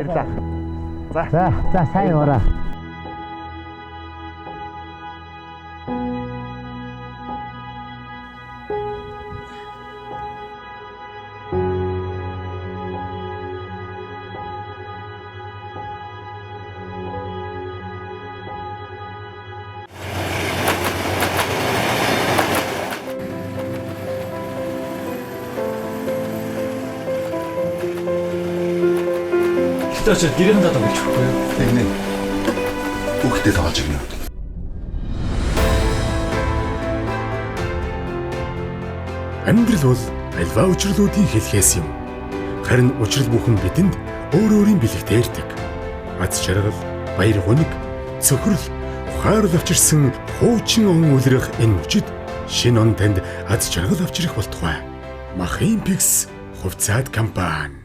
Баярлалаа. За сайн яваарай. Гэтэ очоод гэрийн даа болж өгөхгүй юу? Тэгнэ. Хүүхдээ тоолж игнэ. Амьдрал бол альва учрлуудын хэлхээс юм. Харин учрал бүхэн бидэнд өөр өөрийн бэлэгт ирдэг. Аз жаргал, баяр хүнэг, цөхрөл, ухаарл авчирсан хуучин он үлрэх энэ мөчид шинэ он танд аз жаргал авчрах болтугай. Махимпикс хувьцаат компани